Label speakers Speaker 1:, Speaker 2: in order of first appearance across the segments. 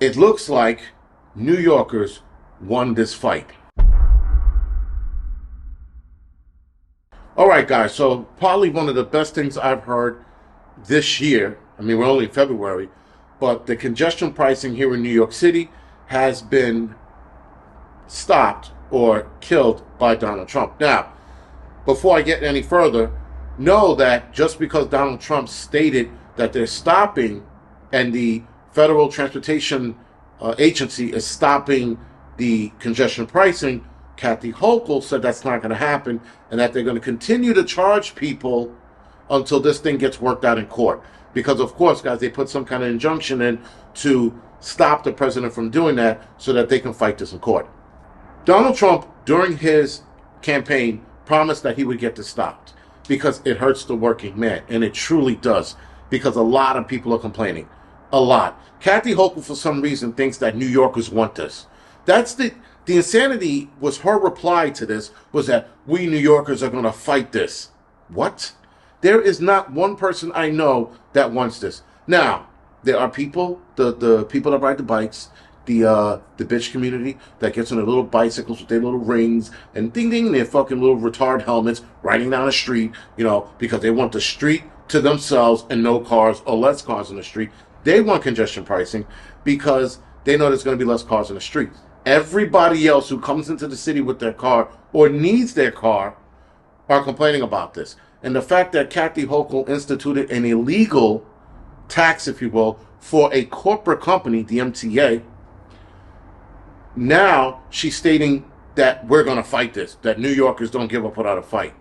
Speaker 1: it looks like New Yorkers won this fight. All right, guys, so probably one of the best things I've heard this year, I mean, we're only in February, but the congestion pricing here in New York City has been stopped or killed by Donald Trump. Now, before I get any further, know that just because Donald Trump stated that they're stopping and the Federal Transportation Agency is stopping the congestion pricing, Kathy Hochul said that's not going to happen and that they're going to continue to charge people until this thing gets worked out in court. Because, of course, guys, they put some kind of injunction in to stop the president from doing that so that they can fight this in court. Donald Trump, during his campaign, promised that he would get this stopped because it hurts the working man, and it truly does, because a lot of people are complaining. A lot. Kathy Hochul, for some reason, thinks that New Yorkers want this. That's the insanity was her reply to this, was that we New Yorkers are going to fight this. What? There is not one person I know that wants this. Now, there are people, the people that ride the bikes, the bitch community that gets on their little bicycles with their little rings and ding ding, their fucking little retard helmets riding down the street, because they want the street to themselves and no cars or less cars in the street. They want congestion pricing because they know there's going to be less cars in the street. Everybody else who comes into the city with their car or needs their car are complaining about this. And the fact that Kathy Hochul instituted an illegal tax, if you will, for a corporate company, the MTA, now she's stating that we're going to fight this, that New Yorkers don't give up without a fight.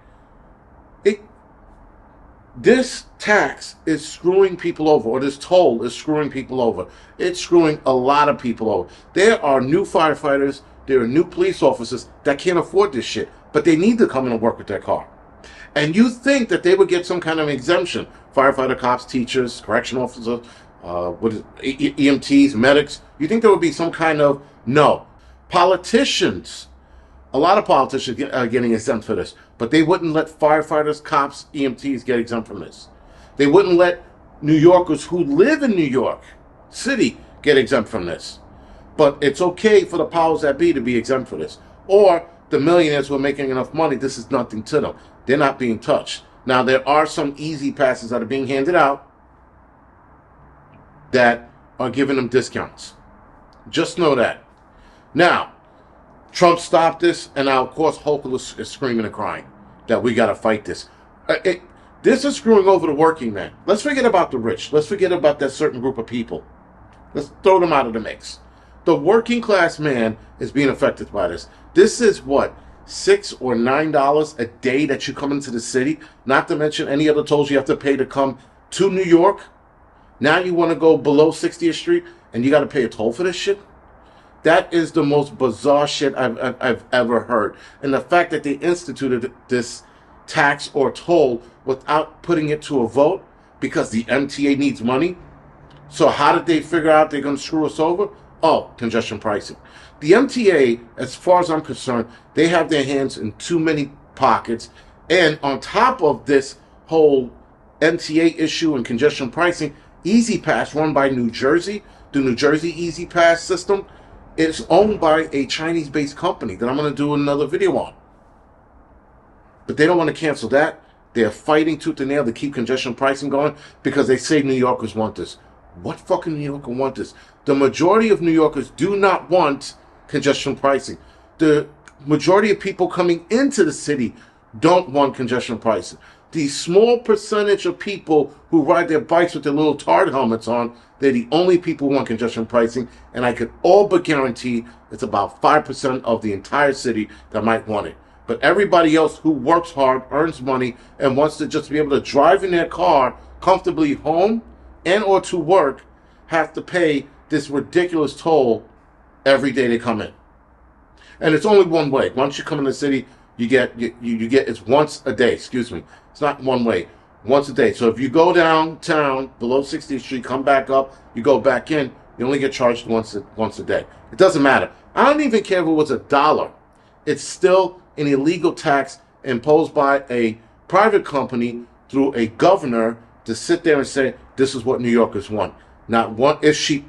Speaker 1: This tax is screwing people over, or this toll is screwing people over. It's screwing a lot of people over. There are new firefighters, there are new police officers that can't afford this shit, but they need to come in and work with their car. And you think that they would get some kind of exemption. Firefighter, cops, teachers, correction officers, EMTs, medics. You think there would be some kind of... No. Politicians, a lot of politicians are getting exempt for this, but they wouldn't let firefighters, cops, EMTs get exempt from this. They wouldn't let New Yorkers who live in New York City get exempt from this. But it's okay for the powers that be to be exempt for this. Or the millionaires who are making enough money, this is nothing to them. They're not being touched. Now, there are some E-ZPasses that are being handed out that are giving them discounts. Just know that. Now, Trump stopped this, and now, of course, Hochul is screaming and crying that we got to fight this. This is screwing over the working man. Let's forget about the rich. Let's forget about that certain group of people. Let's throw them out of the mix. The working class man is being affected by this. This is what? $6 or $9 a day that you come into the city, not to mention any other tolls you have to pay to come to New York. Now you want to go below 60th Street and you got to pay a toll for this shit? That is the most bizarre shit I've ever heard. And the fact that they instituted this tax or toll without putting it to a vote because the MTA needs money. So how did they figure out they're going to screw us over? Oh, congestion pricing. The MTA, as far as I'm concerned, they have their hands in too many pockets. And on top of this whole MTA issue and congestion pricing, E-ZPass, run by New Jersey, the New Jersey E-ZPass system, is owned by a Chinese-based company that I'm going to do another video on. But they don't want to cancel that. They're fighting tooth and nail to keep congestion pricing going because they say New Yorkers want this. What fucking New Yorker want this? The majority of New Yorkers do not want congestion pricing. The majority of people coming into the city don't want congestion pricing. The small percentage of people who ride their bikes with their little tard helmets on, they're the only people who want congestion pricing, and I could all but guarantee it's about 5% of the entire city that might want it. But everybody else who works hard, earns money, and wants to just be able to drive in their car comfortably home and or to work have to pay this ridiculous toll every day they come in. And it's only one way. Once you come in the city, you get it's once a day, excuse me. It's not one way, once a day. So if you go downtown below 60th Street, come back up, you go back in, you only get charged once a day. It doesn't matter. I don't even care if it was $1. It's still an illegal tax imposed by a private company through a governor to sit there and say, this is what New Yorkers want. Not one, if she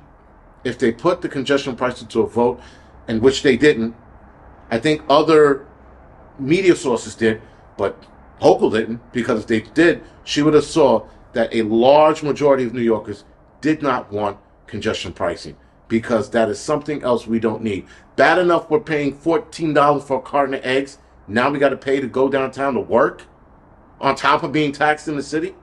Speaker 1: if they put the congestion pricing to a vote, and which they didn't. I think other media sources did, but Hochul didn't, because if they did, she would have saw that a large majority of New Yorkers did not want congestion pricing, because that is something else we don't need. Bad enough we're paying $14 for a carton of eggs. Now we got to pay to go downtown to work, on top of being taxed in the city.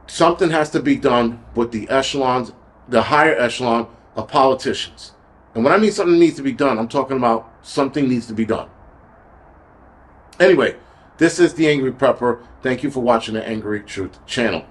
Speaker 1: Something has to be done with the echelons, the higher echelon of politicians. And when I mean something needs to be done, I'm talking about something needs to be done. Anyway, this is The Angry Prepper. Thank you for watching the Angry Truth channel.